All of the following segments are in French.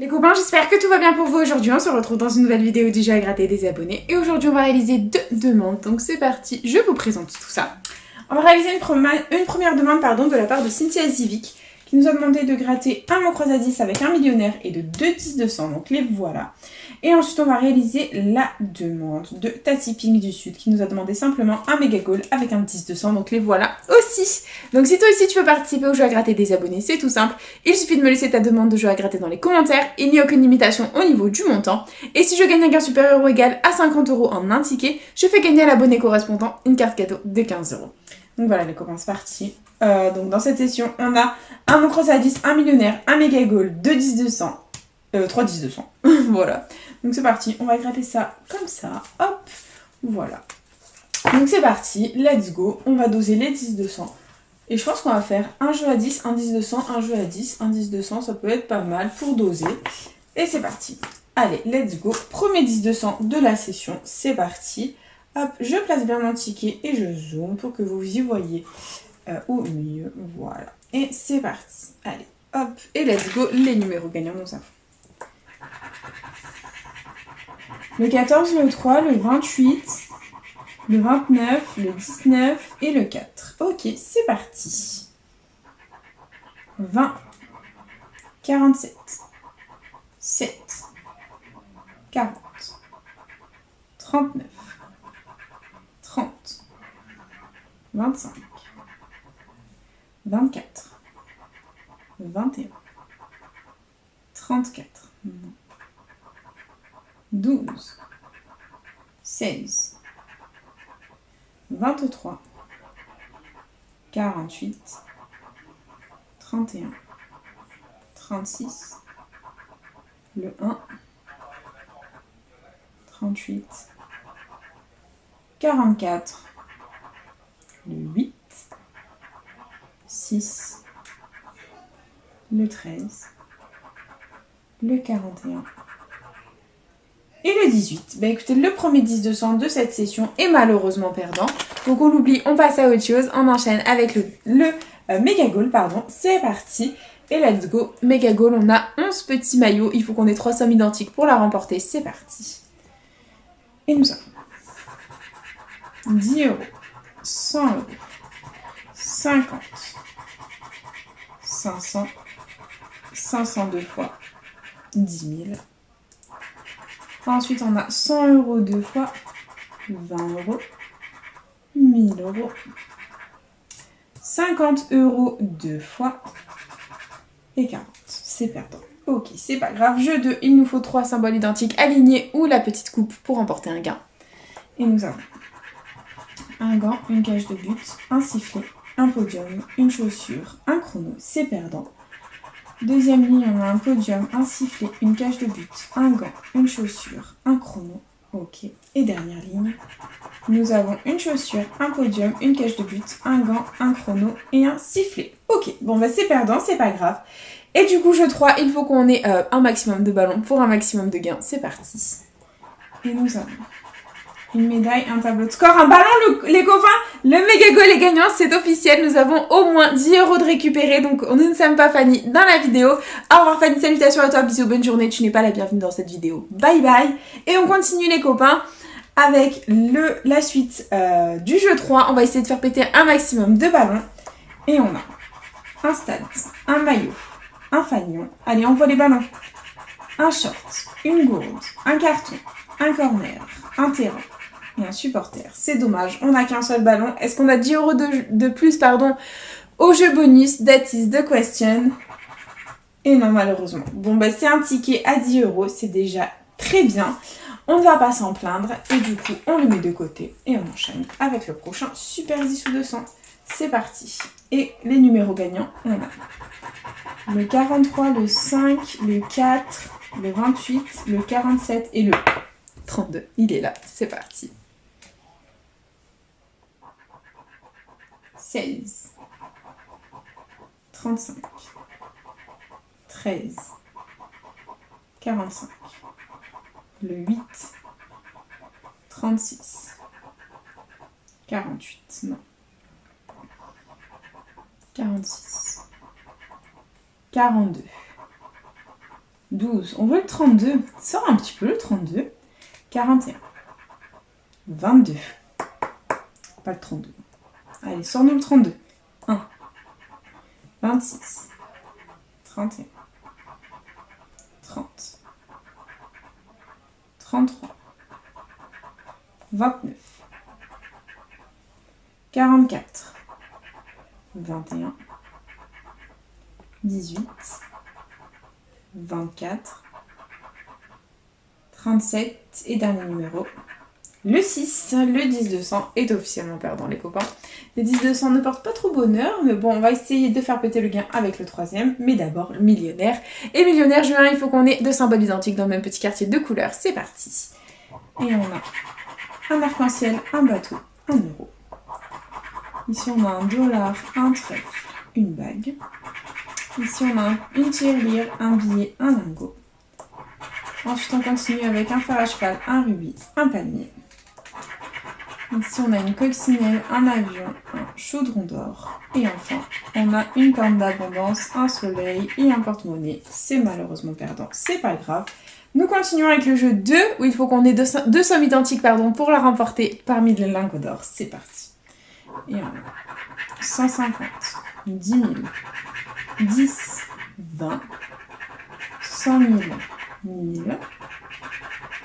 Les copains, j'espère que tout va bien pour vous aujourd'hui. On se retrouve dans une nouvelle vidéo du jeu à gratter des abonnés. Et aujourd'hui, on va réaliser 2 demandes. Donc c'est parti, je vous présente tout ça. On va réaliser une première demande de la part de Cynthia Zivic, qui nous a demandé de gratter un mot croise à 10 avec un millionnaire et de 2 10 de 100. Donc les voilà. Et ensuite, on va réaliser la demande de Tati Pink du Sud, qui nous a demandé simplement un méga goal avec un 10 de 100. Donc les voilà aussi. Donc si toi aussi tu veux participer au jeu à gratter des abonnés, c'est tout simple. Il suffit de me laisser ta demande de jeu à gratter dans les commentaires. Il n'y a aucune limitation au niveau du montant. Et si je gagne un gain supérieur ou égal à 50 € en un ticket, je fais gagner à l'abonné correspondant une carte cadeau de 15 €. Donc voilà les copains, c'est parti. Donc dans cette session, on a un mot cross à 10, un millionnaire, un méga goal, 2 10 de 100, 3 10 de 100. Voilà. Donc c'est parti, on va gratter ça comme ça. Hop, voilà. Donc c'est parti, let's go. On va doser les 10 de 100. Et je pense qu'on va faire un jeu à 10, un 10 de 100, un jeu à 10, un 10 de 100. Ça peut être pas mal pour doser. Et c'est parti. Allez, let's go. Premier 10 de 100 de la session. C'est parti. Hop, je place bien mon ticket et je zoome pour que vous y voyez au mieux. Voilà. Et c'est parti. Allez, hop. Et let's go. Les numéros gagnants nous avons le 14, le 3, le 28, le 29, le 19 et le 4. Ok, c'est parti. 20, 47, 7, 40, 39, 30, 25, 24, 21, 34, 12, 16, 23, 48, 31, 36, le 1, 38, 44, le 8, 6, le 13, le 41 et le 18. Bah écoutez, le premier 10 de 100 de cette session est malheureusement perdant. Donc on l'oublie, on passe à autre chose. On enchaîne avec le méga goal, pardon. C'est parti. Et let's go. Méga goal, on a 11 petits maillots. Il faut qu'on ait 3 sommes identiques pour la remporter. C'est parti. Et nous avons 10 €, 100 €, 50, 500, 500 deux fois, 10 000. Ensuite, on a 100 € deux fois, 20 €, 1000 €, 50 € deux fois et 40. C'est perdant. Ok, c'est pas grave. Jeu 2, il nous faut 3 symboles identiques alignés ou la petite coupe pour remporter un gain. Et nous avons un gant, une cage de but, un sifflet, un podium, une chaussure, un chrono. C'est perdant. Deuxième ligne, on a un podium, un sifflet, une cage de but, un gant, une chaussure, un chrono. Ok. Et dernière ligne, nous avons une chaussure, un podium, une cage de but, un gant, un chrono et un sifflet. Ok. Bon, bah c'est perdant, c'est pas grave. Et du coup, jeu 3, il faut qu'on ait un maximum de ballons pour un maximum de gains. C'est parti. Et nous avons une médaille, un tableau de score, un ballon, les copains. Le méga goal est gagnant, c'est officiel. Nous avons au moins 10 € de récupérer. Donc, nous ne sommes pas Fanny dans la vidéo. Au revoir Fanny, salutations à toi, bisous, bonne journée. Tu n'es pas la bienvenue dans cette vidéo. Bye bye. Et on continue les copains avec la suite du jeu 3. On va essayer de faire péter un maximum de ballons. Et on a un stade, un maillot, un fanion. Allez, on voit les ballons. Un short, une gourde, un carton, un corner, un terrain et un supporter. C'est dommage, on n'a qu'un seul ballon. Est-ce qu'on a 10 € de plus au jeu bonus? That is the question. Et non, malheureusement. Bon, bah c'est un ticket à 10 €, c'est déjà très bien. On ne va pas s'en plaindre. Et du coup, on le met de côté et on enchaîne avec le prochain Super 10 ou 200. C'est parti. Et les numéros gagnants, on a le 43, le 5, le 4, le 28, le 47 et le 32. Il est là, c'est parti. 16, 35, 13, 45, le 8, 36, 48, non, 46, 42, 12. On veut le 32. Sors un petit peu le 32. 41. 22. Pas le 32. Allez, sors-nous le 32. 1. 26. 31. 30. 33. 29. 44. 21. 18. 24. 37. Et dernier numéro. Le 6, le 10-200 est officiellement perdant les copains. Le 10-200 ne porte pas trop bonheur, mais bon, on va essayer de faire péter le gain avec le troisième. Mais d'abord, le millionnaire. Et millionnaire, Julien, il faut qu'on ait deux symboles identiques dans le même petit quartier de couleurs. C'est parti. Et on a un arc-en-ciel, un bateau, un euro. Ici, on a un dollar, un trèfle, une bague. Ici, on a une tirelire, un billet, un lingot. Ensuite, on continue avec un fer à cheval, un rubis, un palmier. Ici, on a une coccinelle, un avion, un chaudron d'or. Et enfin, on a une corne d'abondance, un soleil et un porte-monnaie. C'est malheureusement perdant, c'est pas grave. Nous continuons avec le jeu 2, où il faut qu'on ait deux sommes identiques pour la remporter parmi les lingots d'or. C'est parti. Et on a 150, 10 000, 10, 20, 100 000, 1000,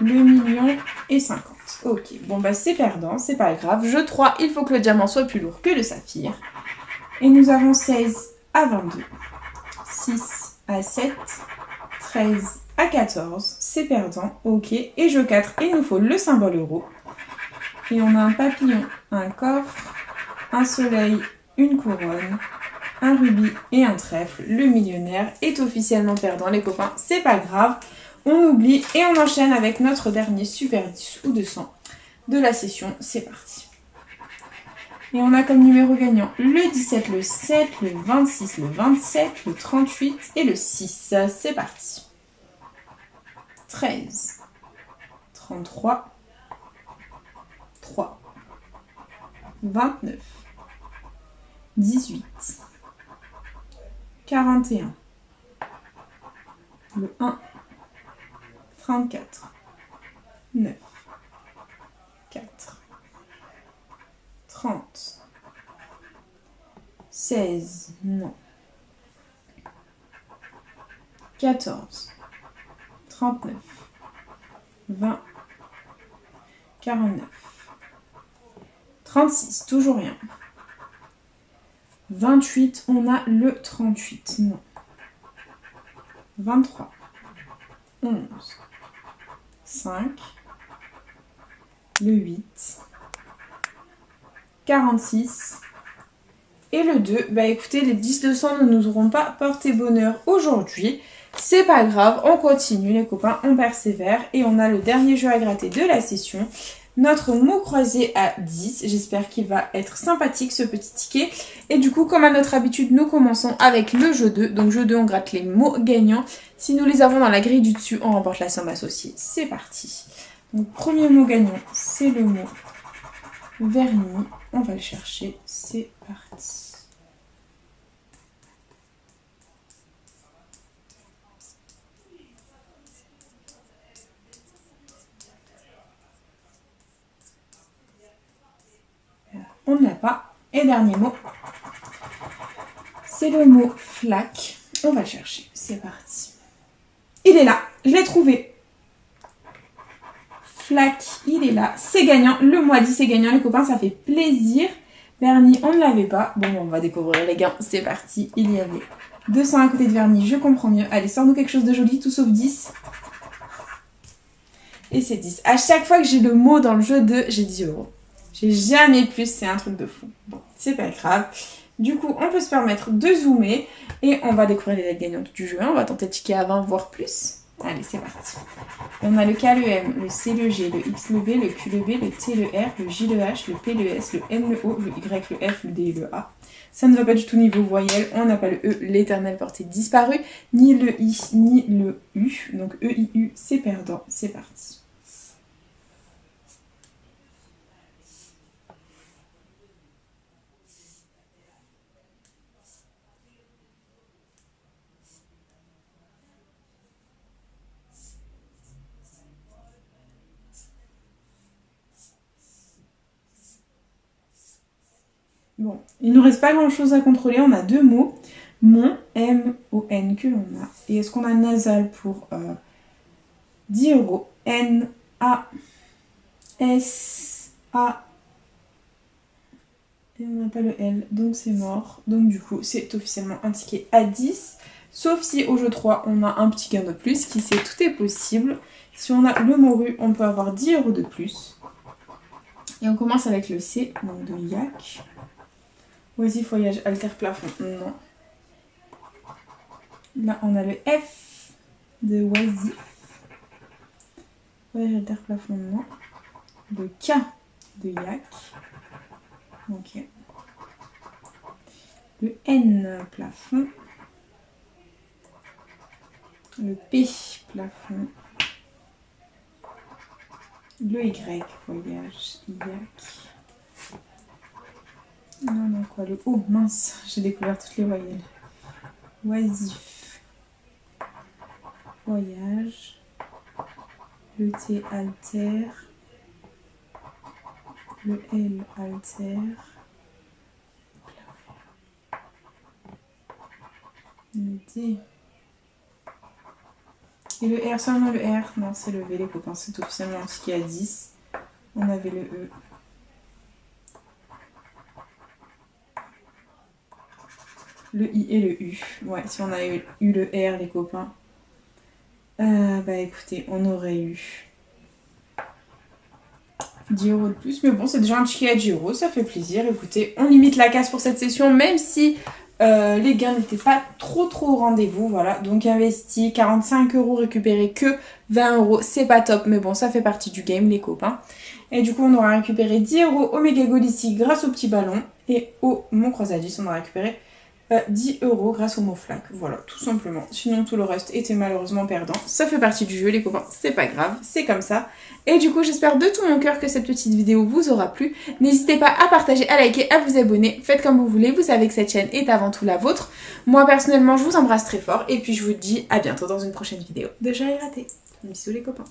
le million et 50. Ok, bon bah c'est perdant, c'est pas grave. Jeu 3, il faut que le diamant soit plus lourd que le saphir. Et nous avons 16 à 22, 6 à 7, 13 à 14, c'est perdant, ok. Et jeu 4, il nous faut le symbole euro. Et on a un papillon, un coffre, un soleil, une couronne, un rubis et un trèfle. Le millionnaire est officiellement perdant les copains, c'est pas grave. On oublie et on enchaîne avec notre dernier super 10 ou 200 de la session. C'est parti. Et on a comme numéro gagnant le 17, le 7, le 26, le 27, le 38 et le 6. C'est parti. 13, 33, 3, 29, 18, 41, le 1, 34, 9, 4, 30, 16, non, 14, 39, 20, 49, 36, toujours rien. 28, on a le 38, non. 23, 11, 5, le 8, 46 et le 2. Bah écoutez, les 10-200 ne nous auront pas porté bonheur aujourd'hui. C'est pas grave, on continue les copains, on persévère et on a le dernier jeu à gratter de la session. Notre mot croisé à 10, j'espère qu'il va être sympathique ce petit ticket. Et du coup, comme à notre habitude, nous commençons avec le jeu 2. Donc jeu 2, on gratte les mots gagnants. Si nous les avons dans la grille du dessus, on remporte la somme associée. C'est parti. Donc premier mot gagnant, c'est le mot vernis. On va le chercher, c'est parti. On ne l'a pas. Et dernier mot, c'est le mot flaque. On va le chercher. C'est parti. Il est là. Je l'ai trouvé. Flaque, il est là. C'est gagnant. Le mois 10 c'est gagnant, les copains. Ça fait plaisir. Vernis, on ne l'avait pas. Bon, on va découvrir les gains. C'est parti. Il y avait 200 à côté de vernis. Je comprends mieux. Allez, sors-nous quelque chose de joli. Tout sauf 10. Et c'est 10. À chaque fois que j'ai le mot dans le jeu 2, j'ai 10 euros. J'ai jamais plus, c'est un truc de fou. Bon, c'est pas grave. Du coup, on peut se permettre de zoomer et on va découvrir les lettres gagnantes du jeu. On va tenter de ticker à 20, voire plus. Allez, c'est parti. On a le K, le M, le C, le G, le X, le B, le Q, le B, le T, le R, le J, le H, le P, le S, le M, le O, le Y, le F, le D et le A. Ça ne va pas du tout niveau voyelle. On n'a pas le E, l'éternel porté disparu, ni le I, ni le U. Donc E, I, U, c'est perdant. C'est parti. Bon, il nous reste pas grand chose à contrôler, on a 2 mots. Mon, M-O-N que l'on a. Et est-ce qu'on a nasal pour 10 €? N-A-S-A. Et on n'a pas le L, donc c'est mort. Donc du coup, c'est officiellement un ticket à 10. Sauf si au jeu 3, on a un petit gain de plus, qui sait tout est possible. Si on a le morue, on peut avoir 10 € de plus. Et on commence avec le C, donc de yak. Oisif, voyage, alter, plafond, non. Là, on a le F de oisif. Voyage, alter, plafond, non. Le K de yak. Ok. Le N, plafond. Le P, plafond. Le Y, voyage, yak. Non, quoi, le O, mince, j'ai découvert toutes les voyelles. Oisif, voyage, le T, alter, le L, alter, le D, et le R, seulement le R, non, c'est le V, les copains, c'est officiellement un ticket à 10. On avait le E. Le I et le U. Ouais, si on avait eu le R, les copains. Bah écoutez, on aurait eu 10 € de plus. Mais bon, c'est déjà un ticket à 10 €, ça fait plaisir. Écoutez, on limite la casse pour cette session, même si les gains n'étaient pas trop au rendez-vous. Voilà, donc investi 45 € récupéré que 20 €. C'est pas top, mais bon, ça fait partie du game, les copains. Et du coup, on aura récupéré 10 € au méga goal ici grâce au petit ballon. Et au mon croisade, on aura récupéré 10 € grâce au mot flac, voilà, tout simplement. Sinon, tout le reste était malheureusement perdant. Ça fait partie du jeu, les copains, c'est pas grave, c'est comme ça. Et du coup, j'espère de tout mon cœur que cette petite vidéo vous aura plu. N'hésitez pas à partager, à liker, à vous abonner. Faites comme vous voulez, vous savez que cette chaîne est avant tout la vôtre. Moi, personnellement, je vous embrasse très fort. Et puis, je vous dis à bientôt dans une prochaine vidéo de J'ai raté. Bisous les copains.